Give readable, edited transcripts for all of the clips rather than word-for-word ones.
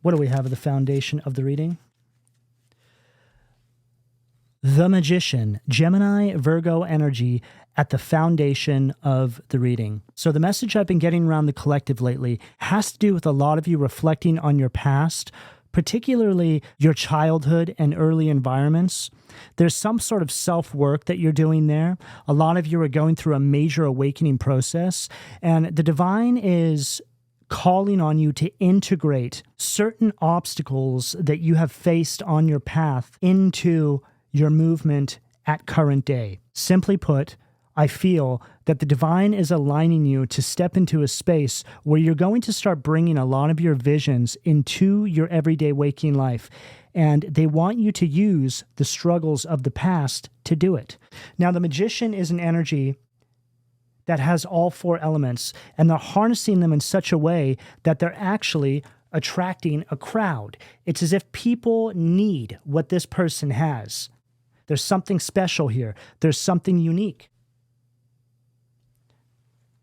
What do we have at the foundation of the reading? The Magician, Gemini, Virgo energy at the foundation of the reading. So the message I've been getting around the collective lately has to do with a lot of you reflecting on your past, particularly your childhood and early environments. There's some sort of self-work that you're doing there. A lot of you are going through a major awakening process, and the divine is calling on you to integrate certain obstacles that you have faced on your path into your movement at current day. Simply put, I feel that the divine is aligning you to step into a space where you're going to start bringing a lot of your visions into your everyday waking life, and they want you to use the struggles of the past to do it. Now, the Magician is an energy that has all four elements, and they're harnessing them in such a way that they're actually attracting a crowd. It's as if people need what this person has. There's something special here. There's something unique.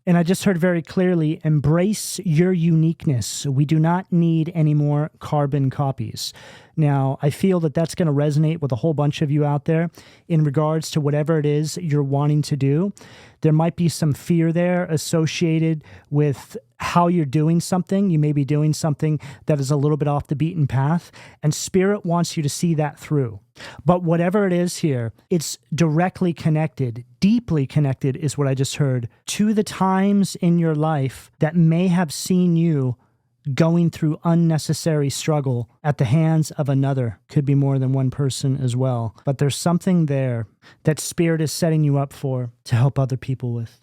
And I just heard very clearly, embrace your uniqueness. We do not need any more carbon copies. Now, I feel that that's going to resonate with a whole bunch of you out there in regards to whatever it is you're wanting to do. There might be some fear there associated with how you're doing something. You may be doing something that is a little bit off the beaten path, and Spirit wants you to see that through. But whatever it is here, it's directly connected, deeply connected is what I just heard, to the times in your life that may have seen you going through unnecessary struggle at the hands of another. Could be more than one person as well. But there's something there that Spirit is setting you up for to help other people with.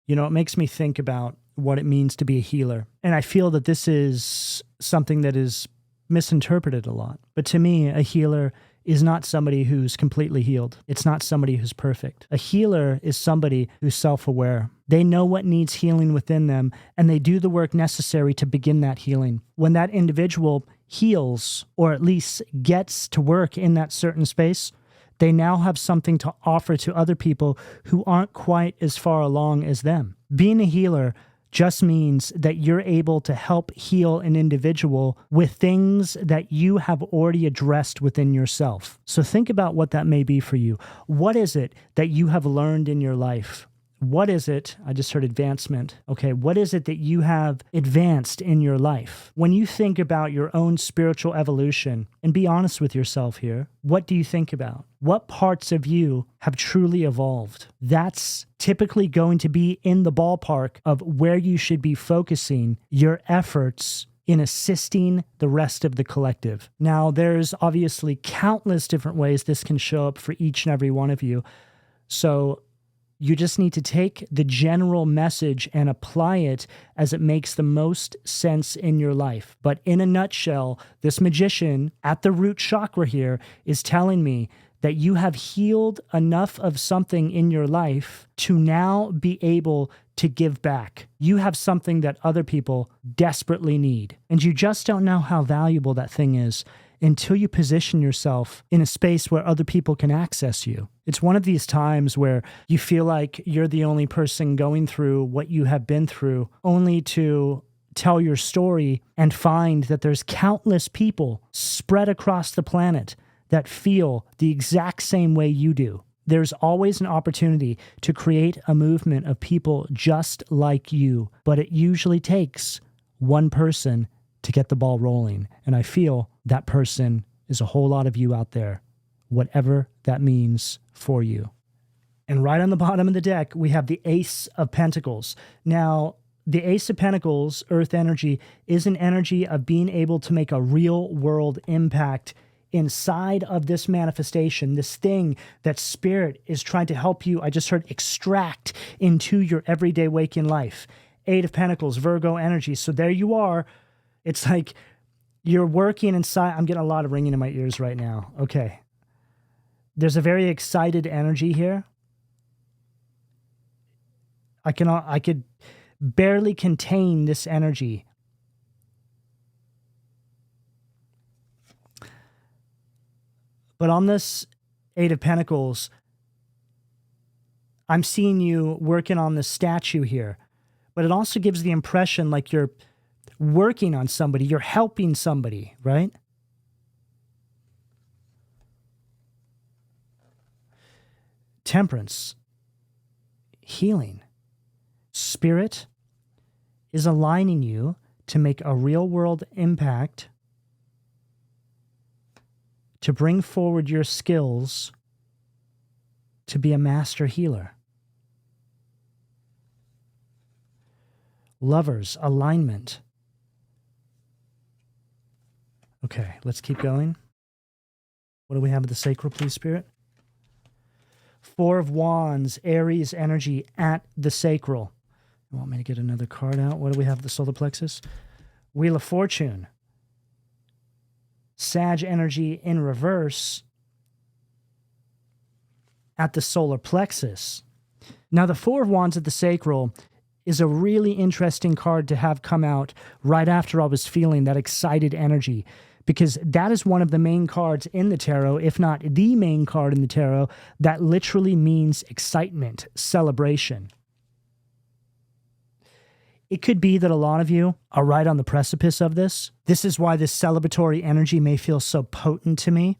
You know, it makes me think about what it means to be a healer. And I feel that this is something that is misinterpreted a lot. But to me, a healer is not somebody who's completely healed. It's not somebody who's perfect. A healer is somebody who's self-aware. They know what needs healing within them, and they do the work necessary to begin that healing. When that individual heals, or at least gets to work in that certain space, they now have something to offer to other people who aren't quite as far along as them. Being a healer just means that you're able to help heal an individual with things that you have already addressed within yourself. So think about what that may be for you. What is it that you have learned in your life? What is it? I just heard advancement. Okay, what is it that you have advanced in your life? When you think about your own spiritual evolution, and be honest with yourself here, what do you think about? What parts of you have truly evolved? That's typically going to be in the ballpark of where you should be focusing your efforts in assisting the rest of the collective. Now, there's obviously countless different ways this can show up for each and every one of you. So you just need to take the general message and apply it as it makes the most sense in your life. But in a nutshell, this Magician at the root chakra here is telling me that you have healed enough of something in your life to now be able to give back. You have something that other people desperately need, and you just don't know how valuable that thing is until you position yourself in a space where other people can access you. It's one of these times where you feel like you're the only person going through what you have been through, only to tell your story and find that there's countless people spread across the planet that feel the exact same way you do. There's always an opportunity to create a movement of people just like you, but it usually takes one person to get the ball rolling. And I feel that person is a whole lot of you out there, whatever that means for you. And right on the bottom of the deck, we have the Ace of Pentacles. Now, the Ace of Pentacles, Earth energy, is an energy of being able to make a real world impact inside of this manifestation, this thing that Spirit is trying to help you, I just heard, extract into your everyday waking life. Eight of Pentacles, Virgo energy. So there you are. It's like you're working inside. I'm getting a lot of ringing in my ears right now. Okay. There's a very excited energy here. I could barely contain this energy. But on this Eight of Pentacles, I'm seeing you working on this statue here. But it also gives the impression like you're working on somebody, you're helping somebody, right? Temperance, healing. Spirit is aligning you to make a real-world impact, to bring forward your skills to be a master healer. Lovers, alignment. Okay, let's keep going. What do we have at the sacral, please, Spirit? Four of Wands, Aries energy at the sacral. You want me to get another card out? What do we have at the solar plexus? Wheel of Fortune. Sag energy in reverse at the solar plexus. Now, the Four of Wands at the sacral is a really interesting card to have come out right after I was feeling that excited energy, because that is one of the main cards in the tarot, if not the main card in the tarot, that literally means excitement, celebration. It could be that a lot of you are right on the precipice of this. This is why this celebratory energy may feel so potent to me.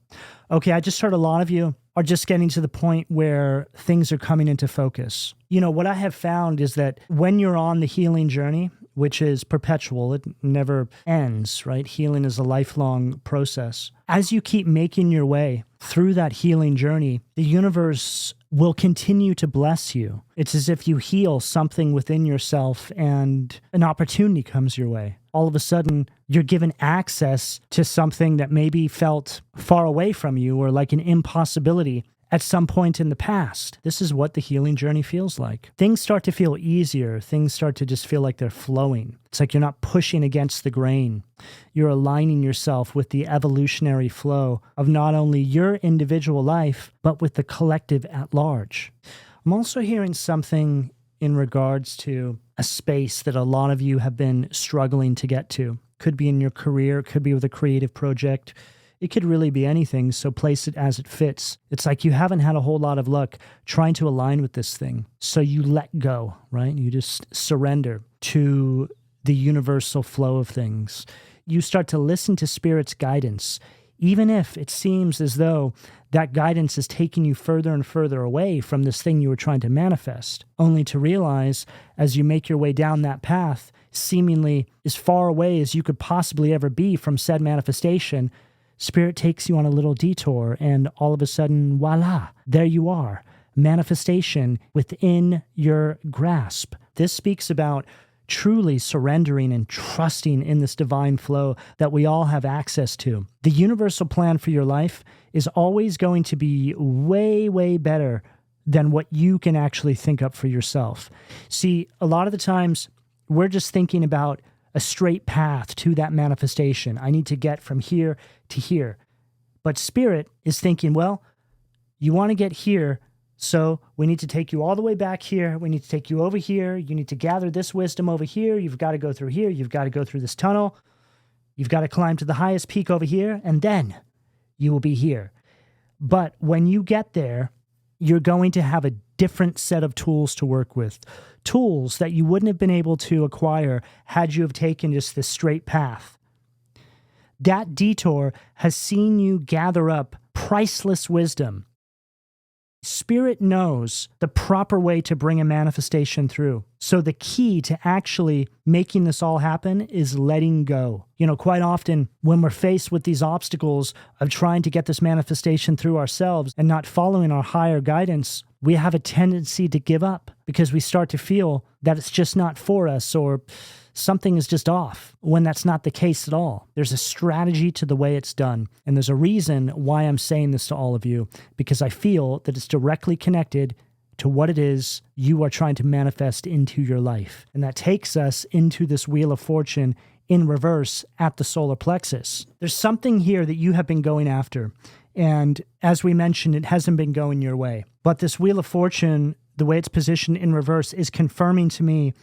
Okay, I just heard a lot of you are just getting to the point where things are coming into focus. You know, what I have found is that when you're on the healing journey, which is perpetual, it never ends, right? Healing is a lifelong process. As you keep making your way through that healing journey, the universe will continue to bless you. It's as if you heal something within yourself and an opportunity comes your way. All of a sudden, you're given access to something that maybe felt far away from you or like an impossibility at some point in the past. This is what the healing journey feels like. Things start to feel easier. Things start to just feel like they're flowing. It's like you're not pushing against the grain. You're aligning yourself with the evolutionary flow of not only your individual life, but with the collective at large. I'm also hearing something in regards to a space that a lot of you have been struggling to get to. Could be in your career, could be with a creative project. It could really be anything, so place it as it fits. It's like you haven't had a whole lot of luck trying to align with this thing. So you let go, right? You just surrender to the universal flow of things. You start to listen to Spirit's guidance, even if it seems as though that guidance is taking you further and further away from this thing you were trying to manifest, only to realize as you make your way down that path, seemingly as far away as you could possibly ever be from said manifestation, Spirit takes you on a little detour, and all of a sudden, voila, there you are. Manifestation within your grasp. This speaks about truly surrendering and trusting in this divine flow that we all have access to. The universal plan for your life is always going to be way, way better than what you can actually think up for yourself. See, a lot of the times, we're just thinking about a straight path to that manifestation. I need to get from here to here. But Spirit is thinking, well, you want to get here, so we need to take you all the way back here. We need to take you over here. You need to gather this wisdom over here. You've got to go through here. You've got to go through this tunnel. You've got to climb to the highest peak over here, and then you will be here. But when you get there, you're going to have a different set of tools to work with. Tools that you wouldn't have been able to acquire had you have taken just this straight path. That detour has seen you gather up priceless wisdom. Spirit knows the proper way to bring a manifestation through. So the key to actually making this all happen is letting go. You know, quite often when we're faced with these obstacles of trying to get this manifestation through ourselves and not following our higher guidance, we have a tendency to give up because we start to feel that it's just not for us or something is just off, when that's not the case at all. There's a strategy to the way it's done. And there's a reason why I'm saying this to all of you, because I feel that it's directly connected to what it is you are trying to manifest into your life. And that takes us into this Wheel of Fortune in reverse at the solar plexus. There's something here that you have been going after. And as we mentioned, it hasn't been going your way. But this Wheel of Fortune, the way it's positioned in reverse, is confirming to me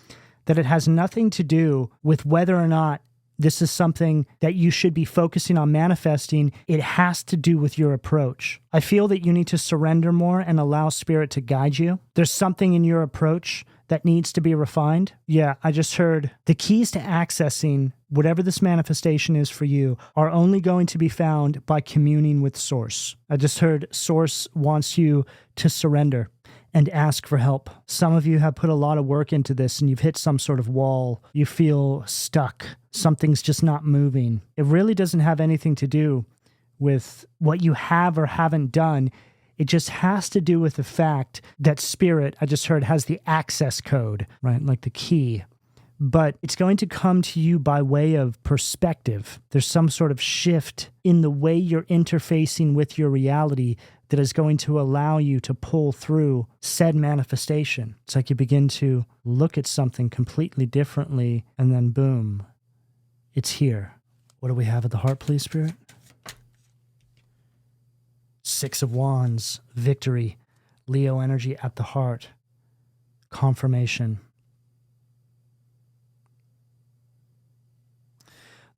that it has nothing to do with whether or not this is something that you should be focusing on manifesting. It has to do with your approach. I feel that you need to surrender more and allow Spirit to guide you. There's something in your approach that needs to be refined. Yeah, I just heard the keys to accessing whatever this manifestation is for you, are only going to be found by communing with Source. I just heard Source wants you to surrender and ask for help. Some of you have put a lot of work into this and you've hit some sort of wall. You feel stuck. Something's just not moving. It really doesn't have anything to do with what you have or haven't done. It just has to do with the fact that Spirit, I just heard, has the access code, right? Like the key. But it's going to come to you by way of perspective. There's some sort of shift in the way you're interfacing with your reality that is going to allow you to pull through said manifestation. It's like you begin to look at something completely differently, and then boom, it's here. What do we have at the heart, please, Spirit? Six of Wands, victory, Leo energy at the heart, confirmation.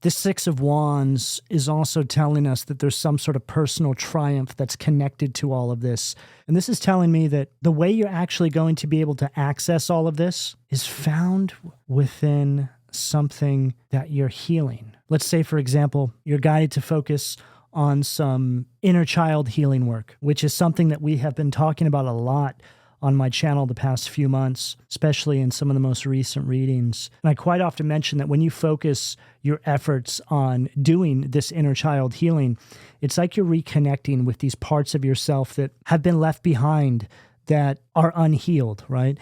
This Six of Wands is also telling us that there's some sort of personal triumph that's connected to all of this. And this is telling me that the way you're actually going to be able to access all of this is found within something that you're healing. Let's say, for example, you're guided to focus on some inner child healing work, which is something that we have been talking about a lot on my channel the past few months, especially in some of the most recent readings. And I quite often mention that when you focus your efforts on doing this inner child healing, it's like you're reconnecting with these parts of yourself that have been left behind, that are unhealed, right?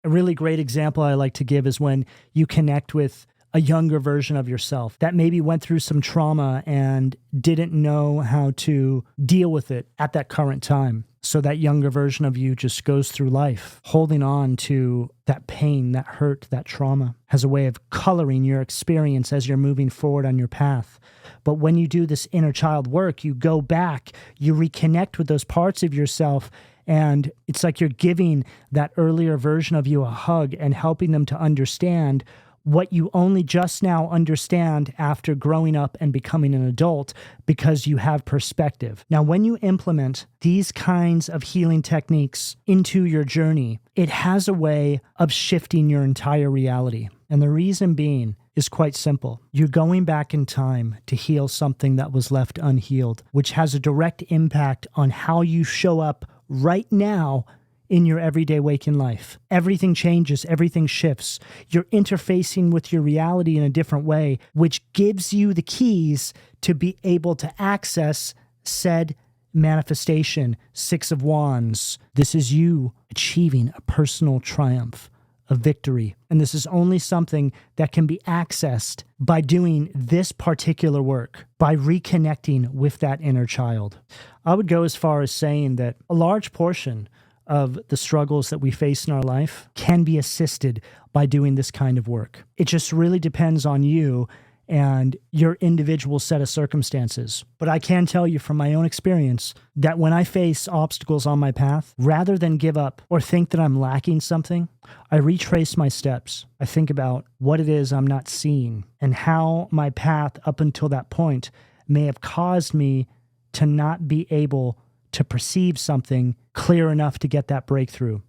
A really great example I like to give is when you connect with a younger version of yourself that maybe went through some trauma and didn't know how to deal with it at that current time. So that younger version of you just goes through life holding on to that pain, that hurt, that trauma, has a way of coloring your experience as you're moving forward on your path. But when you do this inner child work, you go back, you reconnect with those parts of yourself, and it's like you're giving that earlier version of you a hug and helping them to understand what you only just now understand after growing up and becoming an adult, because you have perspective. Now, when you implement these kinds of healing techniques into your journey, it has a way of shifting your entire reality. And the reason being is quite simple. You're going back in time to heal something that was left unhealed, which has a direct impact on how you show up right now in your everyday waking life. Everything changes, everything shifts. You're interfacing with your reality in a different way, which gives you the keys to be able to access said manifestation. Six of Wands. This is you achieving a personal triumph, a victory. And this is only something that can be accessed by doing this particular work, by reconnecting with that inner child. I would go as far as saying that a large portion of the struggles that we face in our life can be assisted by doing this kind of work. It just really depends on you and your individual set of circumstances. But I can tell you from my own experience that when I face obstacles on my path, rather than give up or think that I'm lacking something, I retrace my steps. I think about what it is I'm not seeing and how my path up until that point may have caused me to not be able to perceive something clear enough to get that breakthrough.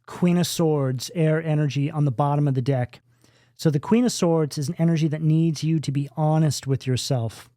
Queen of Swords, air energy on the bottom of the deck. So the Queen of Swords is an energy that needs you to be honest with yourself.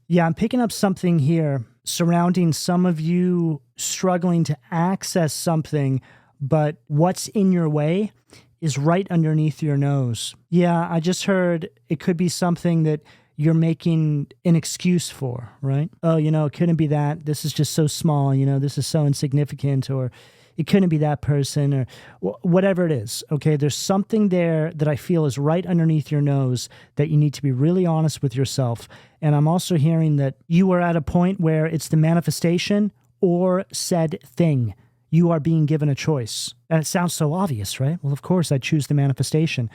Yeah, I'm picking up something here surrounding some of you struggling to access something, but what's in your way is right underneath your nose. Yeah, I just heard it could be something that you're making an excuse for, right? Oh, it couldn't be that. This is just so small, this is so insignificant, or it couldn't be that person, or whatever it is, okay? There's something there that I feel is right underneath your nose that you need to be really honest with yourself. And I'm also hearing that you are at a point where it's the manifestation or said thing. You are being given a choice. And it sounds so obvious, right? Well, of course, I choose the manifestation.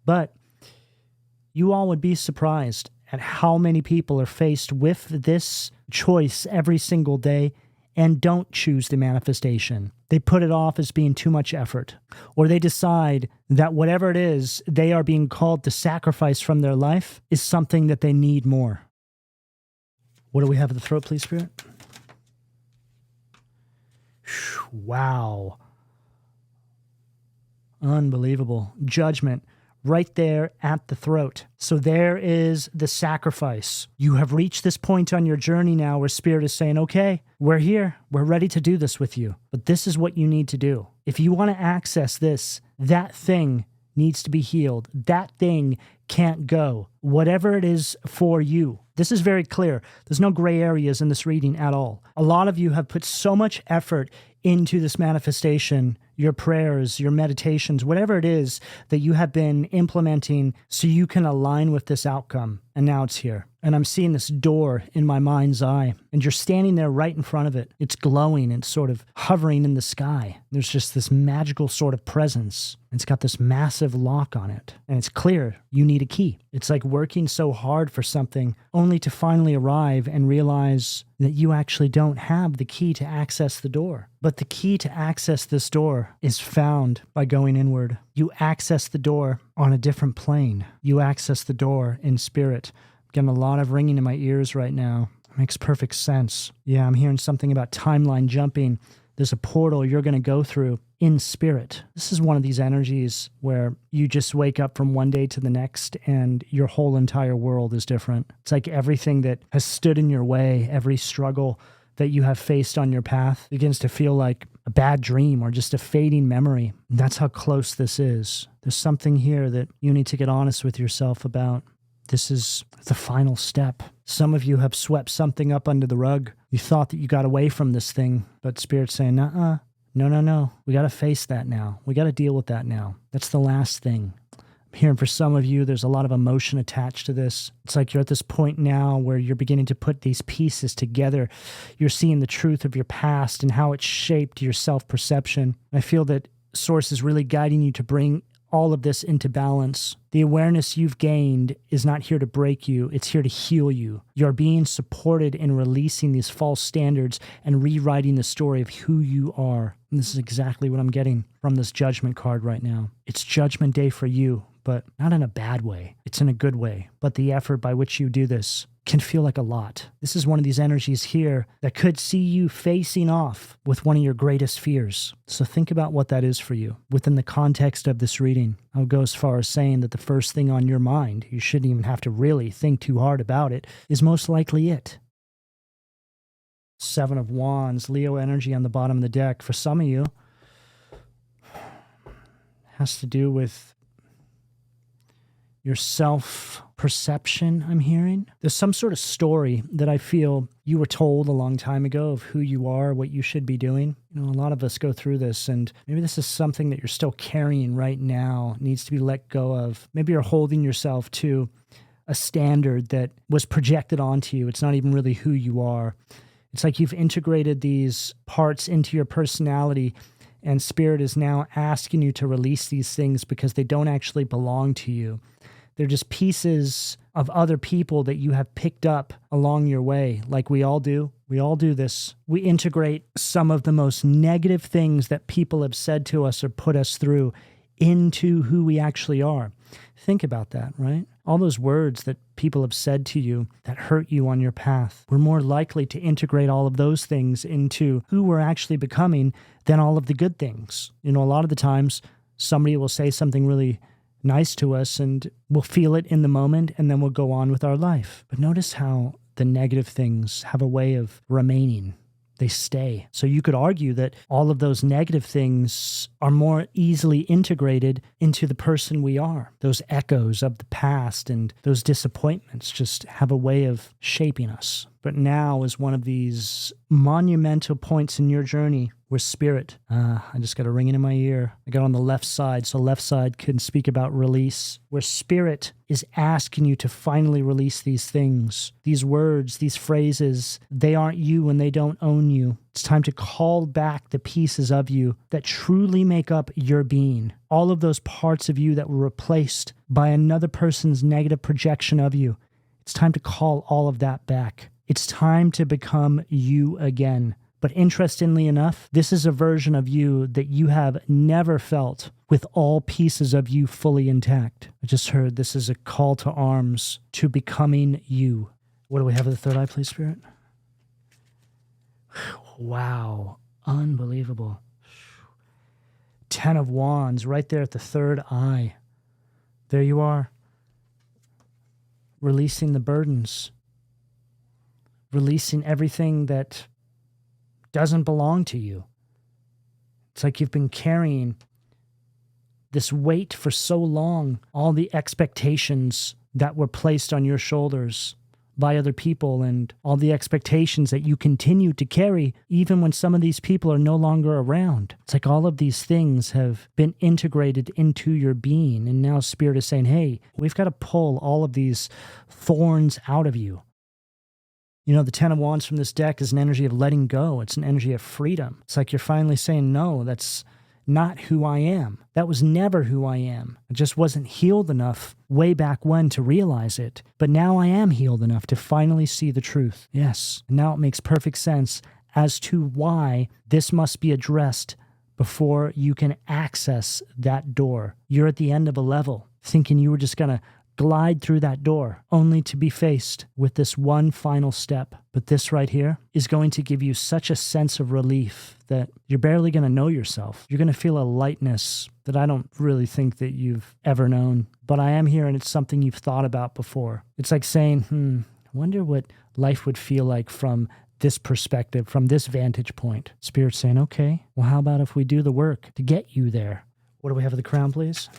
But you all would be surprised at how many people are faced with this choice every single day and don't choose the manifestation. They put it off as being too much effort, or they decide that whatever it is they are being called to sacrifice from their life is something that they need more. What do we have at the throat, please, Spirit? Wow. Unbelievable. Judgment right there at the throat. So there is the sacrifice. You have reached this point on your journey now where Spirit is saying, okay, we're here. We're ready to do this with you. But this is what you need to do. If you want to access this, that thing needs to be healed. That thing can't go. Whatever it is for you. This is very clear. There's no gray areas in this reading at all. A lot of you have put so much effort into this manifestation, your prayers, your meditations, whatever it is that you have been implementing so you can align with this outcome. And now it's here. And I'm seeing this door in my mind's eye, and you're standing there right in front of it. It's glowing and sort of hovering in the sky. There's just this magical sort of presence. It's got this massive lock on it, and it's clear you need a key. It's like working so hard for something only to finally arrive and realize that you actually don't have the key to access the door. But the key to access this door is found by going inward. You access the door on a different plane. You access the door in spirit. I'm getting a lot of ringing in my ears right now. It makes perfect sense. Yeah, I'm hearing something about timeline jumping. There's a portal you're going to go through in spirit. This is one of these energies where you just wake up from one day to the next and your whole entire world is different. It's like everything that has stood in your way, every struggle that you have faced on your path begins to feel like a bad dream or just a fading memory. That's how close this is. There's something here that you need to get honest with yourself about. This is the final step. Some of you have swept something up under the rug. You thought that you got away from this thing, but Spirit's saying, no. We got to face that now. We got to deal with that now. That's the last thing. I'm hearing for some of you, there's a lot of emotion attached to this. It's like you're at this point now where you're beginning to put these pieces together. You're seeing the truth of your past and how it shaped your self-perception. I feel that Source is really guiding you to bring all of this into balance. The awareness you've gained is not here to break you, it's here to heal you. You're being supported in releasing these false standards and rewriting the story of who you are. And this is exactly what I'm getting from this Judgment card right now. It's Judgment Day for you, but not in a bad way. It's in a good way. But the effort by which you do this can feel like a lot. This is one of these energies here that could see you facing off with one of your greatest fears. So think about what that is for you. Within the context of this reading, I'll go as far as saying that the first thing on your mind, you shouldn't even have to really think too hard about it, is most likely it. Seven of Wands, Leo energy on the bottom of the deck. For some of you, has to do with your self-perception, I'm hearing. There's some sort of story that I feel you were told a long time ago of who you are, what you should be doing. You know, a lot of us go through this, and maybe this is something that you're still carrying right now, needs to be let go of. Maybe you're holding yourself to a standard that was projected onto you. It's not even really who you are. It's like you've integrated these parts into your personality, and Spirit is now asking you to release these things because they don't actually belong to you. They're just pieces of other people that you have picked up along your way, like we all do. We all do this. We integrate some of the most negative things that people have said to us or put us through into who we actually are. Think about that, right? All those words that people have said to you that hurt you on your path. We're more likely to integrate all of those things into who we're actually becoming than all of the good things. You know, a lot of the times somebody will say something really nice to us and we'll feel it in the moment and then we'll go on with our life. But notice how the negative things have a way of remaining. They stay. So you could argue that all of those negative things are more easily integrated into the person we are. Those echoes of the past and those disappointments just have a way of shaping us. But now is one of these monumental points in your journey where Spirit, I just got a ringing in my ear. I got on the left side, so left side can speak about release, where Spirit is asking you to finally release these things, these words, these phrases. They aren't you and they don't own you. It's time to call back the pieces of you that truly make up your being. All of those parts of you that were replaced by another person's negative projection of you. It's time to call all of that back. It's time to become you again. But interestingly enough, this is a version of you that you have never felt with all pieces of you fully intact. I just heard this is a call to arms to becoming you. What do we have at the third eye, please, Spirit? Wow. Unbelievable. Ten of Wands right there at the third eye. There you are. Releasing the burdens. Releasing everything that doesn't belong to you. It's like you've been carrying this weight for so long, all the expectations that were placed on your shoulders by other people and all the expectations that you continue to carry even when some of these people are no longer around. It's like all of these things have been integrated into your being, and now Spirit is saying, hey, we've got to pull all of these thorns out of you. You know, the Ten of Wands from this deck is an energy of letting go. It's an energy of freedom. It's like you're finally saying, no, that's not who I am. That was never who I am. I just wasn't healed enough way back when to realize it. But now I am healed enough to finally see the truth. Yes. And now it makes perfect sense as to why this must be addressed before you can access that door. You're at the end of a level, thinking you were just going to glide through that door, only to be faced with this one final step. But this right here is going to give you such a sense of relief that you're barely going to know yourself. You're going to feel a lightness that I don't really think that you've ever known. But I am here, and it's something you've thought about before. It's like saying, I wonder what life would feel like from this perspective, from this vantage point. Spirit's saying, okay, well, how about if we do the work to get you there? What do we have at the crown, please?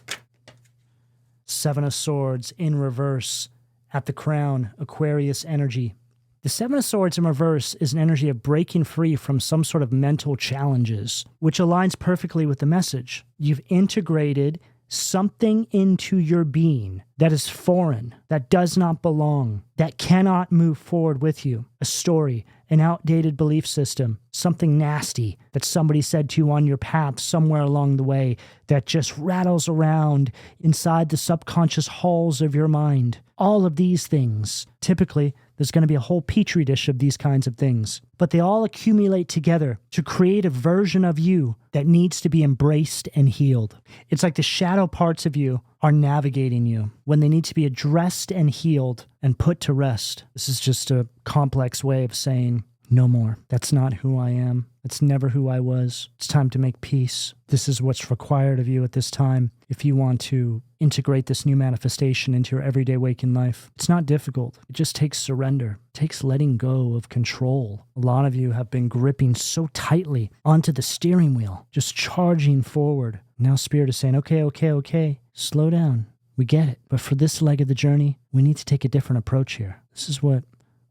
Seven of Swords in reverse at the crown, Aquarius energy. The Seven of Swords in reverse is an energy of breaking free from some sort of mental challenges, which aligns perfectly with the message. You've integrated something into your being that is foreign, that does not belong, that cannot move forward with you. A story, an outdated belief system, something nasty that somebody said to you on your path somewhere along the way that just rattles around inside the subconscious halls of your mind. All of these things, typically, there's going to be a whole petri dish of these kinds of things, but they all accumulate together to create a version of you that needs to be embraced and healed. It's like the shadow parts of you are navigating you when they need to be addressed and healed and put to rest. This is just a complex way of saying, no more. That's not who I am. It's never who I was. It's time to make peace. This is what's required of you at this time if you want to integrate this new manifestation into your everyday waking life. It's not difficult. It just takes surrender. It takes letting go of control. A lot of you have been gripping so tightly onto the steering wheel, just charging forward. Now Spirit is saying, okay, slow down. We get it. But for this leg of the journey, we need to take a different approach here. This is what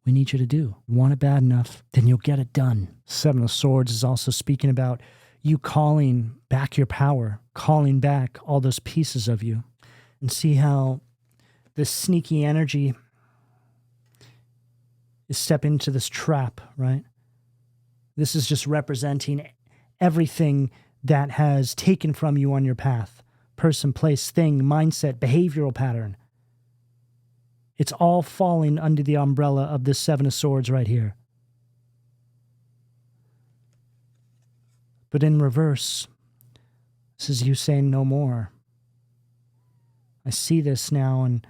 we need you to do. You want it bad enough, then you'll get it done. Seven of Swords is also speaking about you calling back your power, calling back all those pieces of you. And see how this sneaky energy is stepping into this trap, right? This is just representing everything that has taken from you on your path. Person, place, thing, mindset, behavioral pattern. It's all falling under the umbrella of this Seven of Swords right here. But in reverse, this is you saying no more. I see this now, and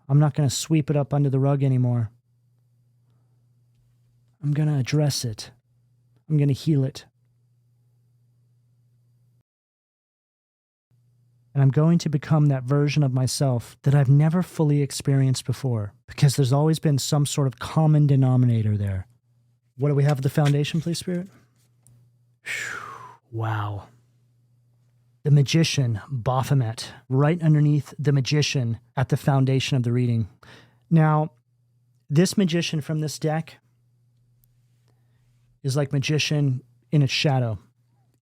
I'm not going to sweep it up under the rug anymore. I'm going to address it. I'm going to heal it. And I'm going to become that version of myself that I've never fully experienced before, because there's always been some sort of common denominator there. What do we have at the foundation, please, Spirit? Wow. The Magician, Baphomet, right underneath the Magician at the foundation of the reading. Now, this Magician from this deck is like Magician in its shadow.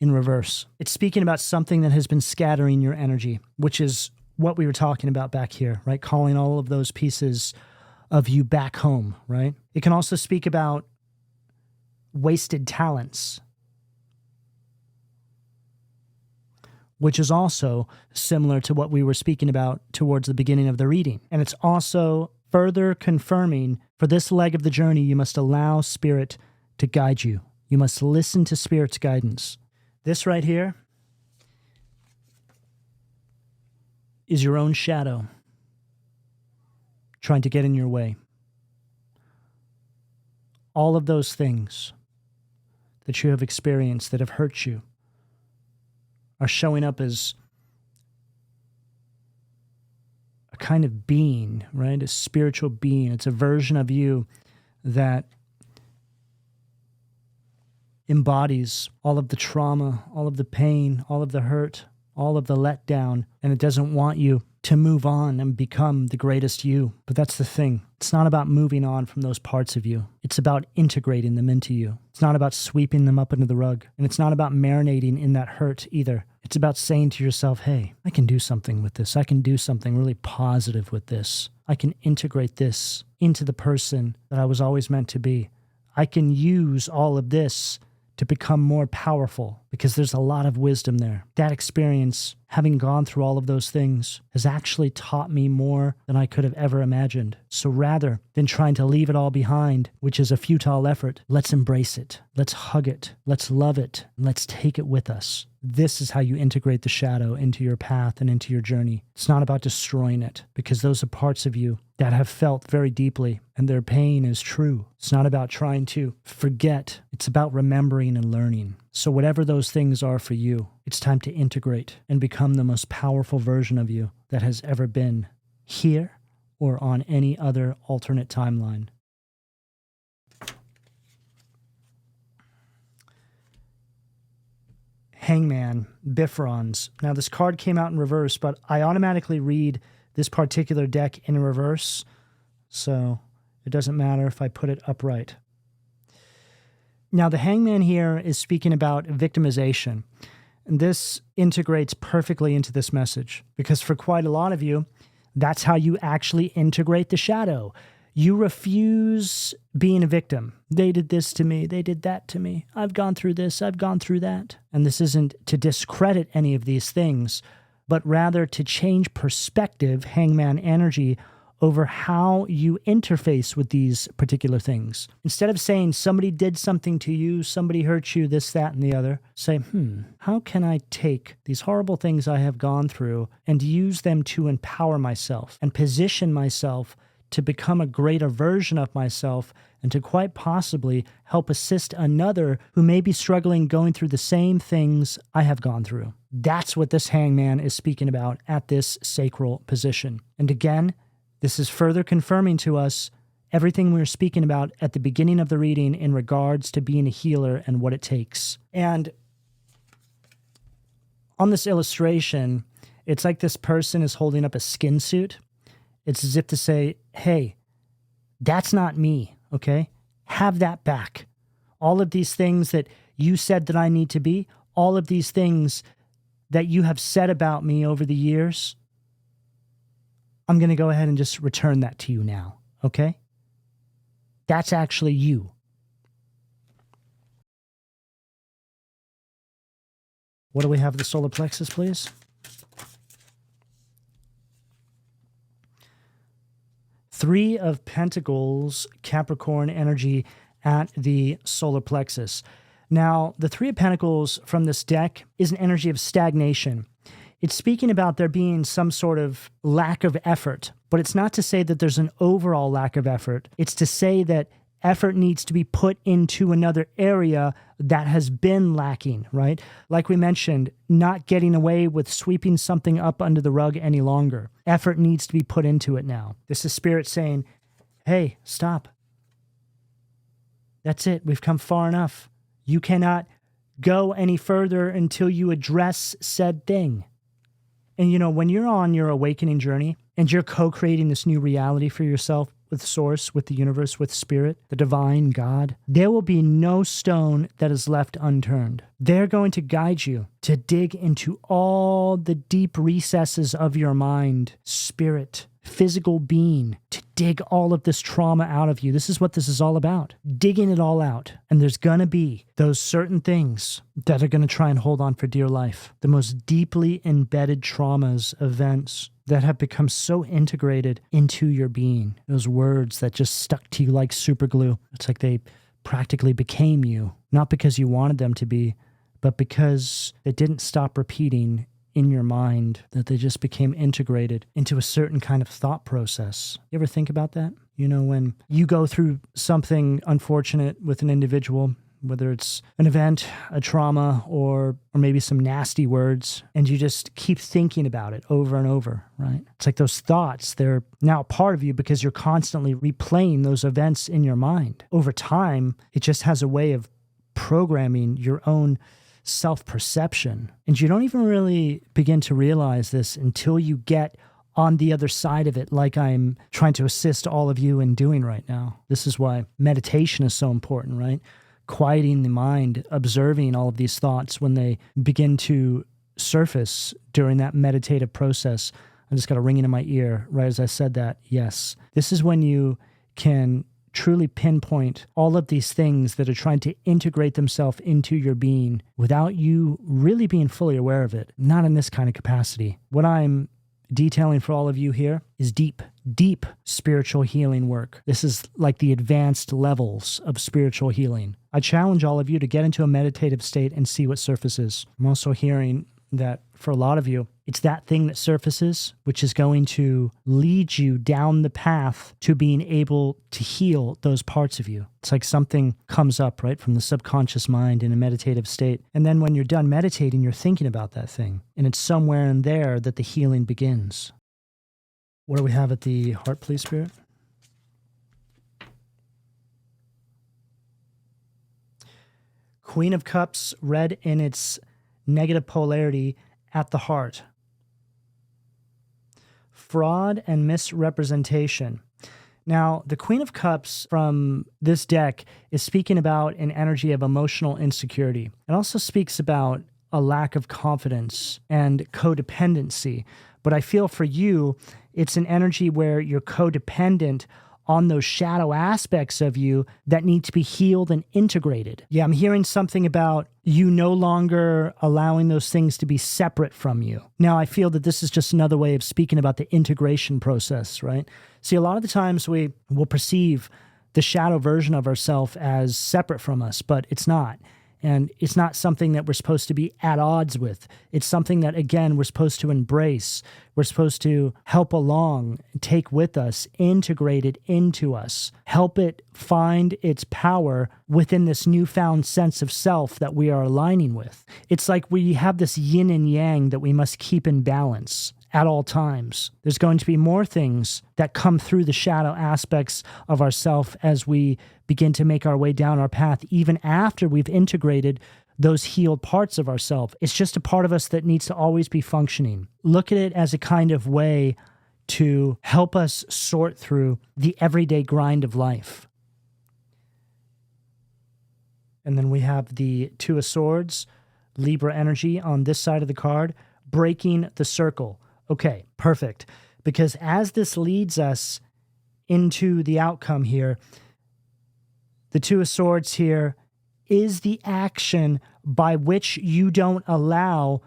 In reverse. It's speaking about something that has been scattering your energy, which is what we were talking about back here, right? Calling all of those pieces of you back home, right? It can also speak about wasted talents, which is also similar to what we were speaking about towards the beginning of the reading. And it's also further confirming for this leg of the journey, you must allow Spirit to guide you. You must listen to Spirit's guidance. This right here is your own shadow trying to get in your way. All of those things that you have experienced that have hurt you, are showing up as a kind of being, right? A spiritual being. It's a version of you that embodies all of the trauma, all of the pain, all of the hurt, all of the letdown, and it doesn't want you to move on and become the greatest you. But that's the thing. It's not about moving on from those parts of you. It's about integrating them into you. It's not about sweeping them up under the rug. And it's not about marinating in that hurt either. It's about saying to yourself, hey, I can do something with this. I can do something really positive with this. I can integrate this into the person that I was always meant to be. I can use all of this to become more powerful, because there's a lot of wisdom there. That experience, having gone through all of those things, has actually taught me more than I could have ever imagined. So rather than trying to leave it all behind, which is a futile effort, let's embrace it. Let's hug it. Let's love it. And let's take it with us. This is how you integrate the shadow into your path and into your journey. It's not about destroying it, because those are parts of you that have felt very deeply, and their pain is true. It's not about trying to forget. It's about remembering and learning. So whatever those things are for you, it's time to integrate and become the most powerful version of you that has ever been, here or on any other alternate timeline. Hangman, Bifrons. Now this card came out in reverse, but I automatically read this particular deck in reverse, so it doesn't matter if I put it upright. Now the Hangman here is speaking about victimization, and this integrates perfectly into this message, because for quite a lot of you, that's how you actually integrate the shadow. You refuse being a victim. They did this to me. They did that to me. I've gone through this. I've gone through that. And this isn't to discredit any of these things, but rather to change perspective, Hangman energy, over how you interface with these particular things. Instead of saying somebody did something to you, somebody hurt you, this, that, and the other, say, how can I take these horrible things I have gone through and use them to empower myself and position myself to become a greater version of myself, and to quite possibly help assist another who may be struggling going through the same things I have gone through. That's what this Hangman is speaking about at this sacral position. And again, this is further confirming to us everything we were speaking about at the beginning of the reading in regards to being a healer and what it takes. And on this illustration, it's like this person is holding up a skin suit. It's as if to say, hey, that's not me, okay? Have that back. All of these things that you said that I need to be, all of these things that you have said about me over the years, I'm going to go ahead and just return that to you now, okay? That's actually you. What do we have the solar plexus, please? Three of Pentacles, Capricorn energy at the solar plexus. Now, the Three of Pentacles from this deck is an energy of stagnation. It's speaking about there being some sort of lack of effort, but it's not to say that there's an overall lack of effort. It's to say that effort needs to be put into another area that has been lacking, right? Like we mentioned, not getting away with sweeping something up under the rug any longer. Effort needs to be put into it now. This is Spirit saying, hey, stop. That's it. We've come far enough. You cannot go any further until you address said thing. And you know, when you're on your awakening journey and you're co-creating this new reality for yourself with Source, with the universe, with Spirit, the divine God, there will be no stone that is left unturned. They're going to guide you to dig into all the deep recesses of your mind, spirit, physical being, to dig all of this trauma out of you. This is what this is all about, digging it all out. And there's going to be those certain things that are going to try and hold on for dear life. The most deeply embedded traumas, events that have become so integrated into your being. Those words that just stuck to you like super glue. It's like they practically became you, not because you wanted them to be, but because they didn't stop repeating in your mind, that they just became integrated into a certain kind of thought process. You ever think about that? You know, when you go through something unfortunate with an individual, whether it's an event, a trauma, or maybe some nasty words, and you just keep thinking about it over and over, right? It's like those thoughts, they're now a part of you because you're constantly replaying those events in your mind. Over time, it just has a way of programming your own self-perception. And you don't even really begin to realize this until you get on the other side of it, like I'm trying to assist all of you in doing right now. This is why meditation is so important, right? Quieting the mind, observing all of these thoughts when they begin to surface during that meditative process. I just got a ringing in my ear right as I said that. Yes, this is when you can truly pinpoint all of these things that are trying to integrate themselves into your being without you really being fully aware of it. Not in this kind of capacity. What I'm detailing for all of you here is deep spiritual healing work. This is like the advanced levels of spiritual healing. I challenge all of you to get into a meditative state and see what surfaces. I'm also hearing that for a lot of you, it's that thing that surfaces, which is going to lead you down the path to being able to heal those parts of you. It's like something comes up, right, from the subconscious mind in a meditative state. And then when you're done meditating, you're thinking about that thing. And it's somewhere in there that the healing begins. What do we have at the heart, please, Spirit? Queen of Cups, red in its negative polarity at the heart. Fraud and misrepresentation. Now, the Queen of Cups from this deck is speaking about an energy of emotional insecurity. It also speaks about a lack of confidence and codependency. But I feel for you, it's an energy where you're codependent on those shadow aspects of you that need to be healed and integrated. Yeah, I'm hearing something about you no longer allowing those things to be separate from you. Now, I feel that this is just another way of speaking about the integration process, right? See, a lot of the times we will perceive the shadow version of ourselves as separate from us, but it's not. And it's not something that we're supposed to be at odds with. It's something that, again, we're supposed to embrace. We're supposed to help along, take with us, integrate it into us, help it find its power within this newfound sense of self that we are aligning with. It's like we have this yin and yang that we must keep in balance at all times. There's going to be more things that come through the shadow aspects of ourself as we begin to make our way down our path, even after we've integrated those healed parts of ourselves. It's just a part of us that needs to always be functioning. Look at it as a kind of way to help us sort through the everyday grind of life. And then we have the Two of Swords, Libra energy on this side of the card, breaking the circle. Okay, perfect. Because as this leads us into the outcome here, the Two of Swords here is the action by which you don't allow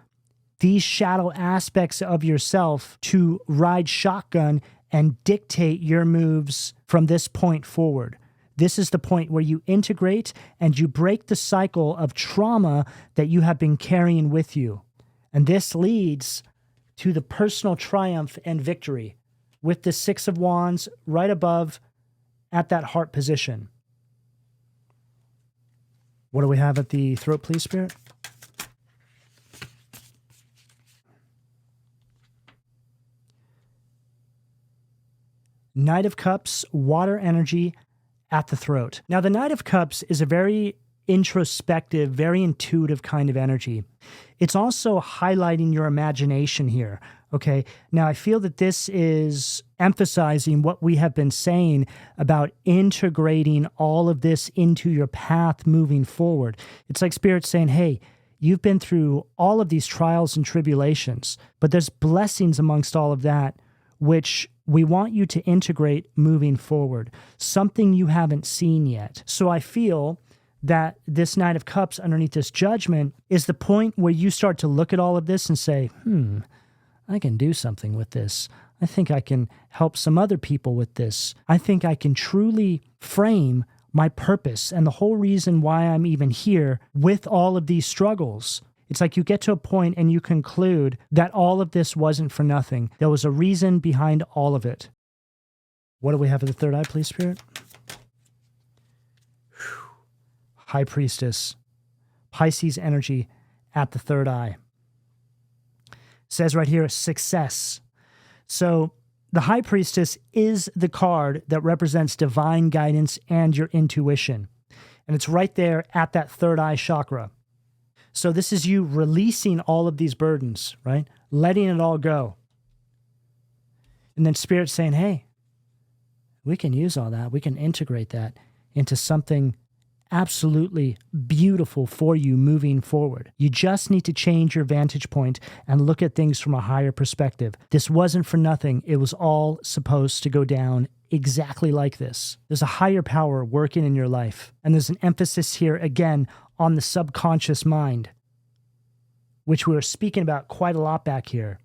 these shadow aspects of yourself to ride shotgun and dictate your moves from this point forward. This is the point where you integrate and you break the cycle of trauma that you have been carrying with you. And this leads to the personal triumph and victory with the Six of Wands right above at that heart position. What do we have at the throat, please, Spirit? Knight of Cups, water energy at the throat. Now, the Knight of Cups is a very introspective, very intuitive kind of energy. It's also highlighting your imagination here, okay? Now, I feel that this is emphasizing what we have been saying about integrating all of this into your path moving forward. It's like Spirit saying, hey, you've been through all of these trials and tribulations, but there's blessings amongst all of that, which we want you to integrate moving forward, something you haven't seen yet. So I feel that this Knight of Cups underneath this judgment is the point where you start to look at all of this and say, I can do something with this. I think I can help some other people with this. I think I can truly frame my purpose and the whole reason why I'm even here with all of these struggles. It's like you get to a point and you conclude that all of this wasn't for nothing. There was a reason behind all of it. What do we have at the third eye, please, Spirit? High Priestess, Pisces energy at the third eye. It says right here, success. So the High Priestess is the card that represents divine guidance and your intuition. And it's right there at that third eye chakra. So this is you releasing all of these burdens, right? Letting it all go. And then Spirit's saying, hey, we can use all that. We can integrate that into something absolutely beautiful for you moving forward. You just need to change your vantage point and look at things from a higher perspective. This wasn't for nothing. It was all supposed to go down exactly like this. There's a higher power working in your life. And there's an emphasis here, again, on the subconscious mind, which we were speaking about quite a lot back here.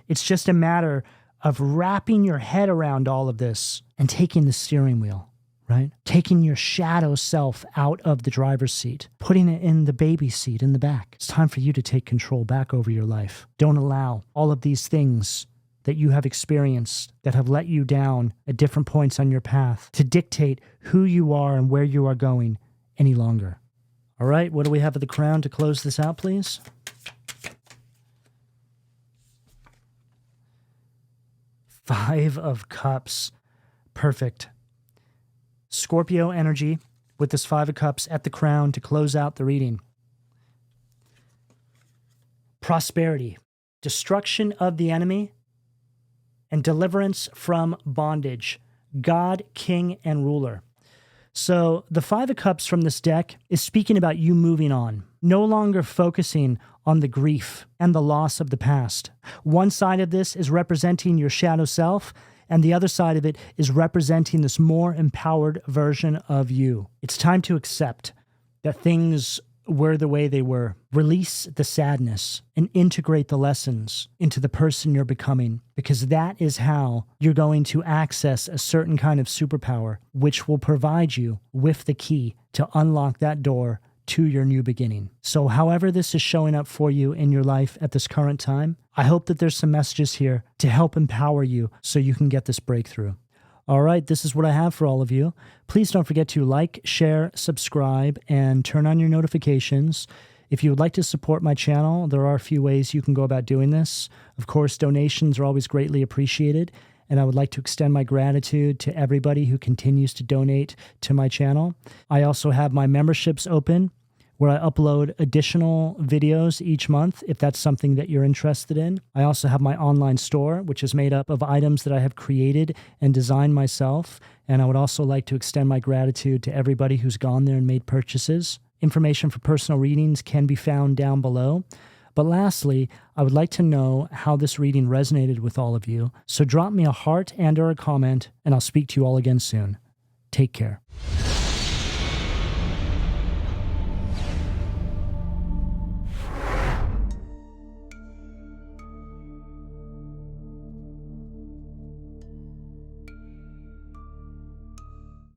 It's just a matter of wrapping your head around all of this and taking the steering wheel, right? Taking your shadow self out of the driver's seat, putting it in the baby seat in the back. It's time for you to take control back over your life. Don't allow all of these things that you have experienced that have let you down at different points on your path to dictate who you are and where you are going any longer. All right, what do we have at the crown to close this out, please? Five of Cups. Perfect. Scorpio energy with this Five of Cups at the crown to close out the reading. Prosperity, destruction of the enemy, and deliverance from bondage. God, King, and Ruler. So the Five of Cups from this deck is speaking about you moving on, no longer focusing on the grief and the loss of the past. One side of this is representing your shadow self, and the other side of it is representing this more empowered version of you. It's time to accept that things were the way they were. Release the sadness and integrate the lessons into the person you're becoming, because that is how you're going to access a certain kind of superpower, which will provide you with the key to unlock that door to your new beginning. So however this is showing up for you in your life at this current time, I hope that there's some messages here to help empower you so you can get this breakthrough. All right, this is what I have for all of you. Please don't forget to like, share, subscribe, and turn on your notifications. If you would like to support my channel, there are a few ways you can go about doing this. Of course, donations are always greatly appreciated, and I would like to extend my gratitude to everybody who continues to donate to my channel. I also have my memberships open, where I upload additional videos each month, if that's something that you're interested in. I also have my online store, which is made up of items that I have created and designed myself. And I would also like to extend my gratitude to everybody who's gone there and made purchases. Information for personal readings can be found down below. But lastly, I would like to know how this reading resonated with all of you. So drop me a heart and/or a comment, and I'll speak to you all again soon. Take care.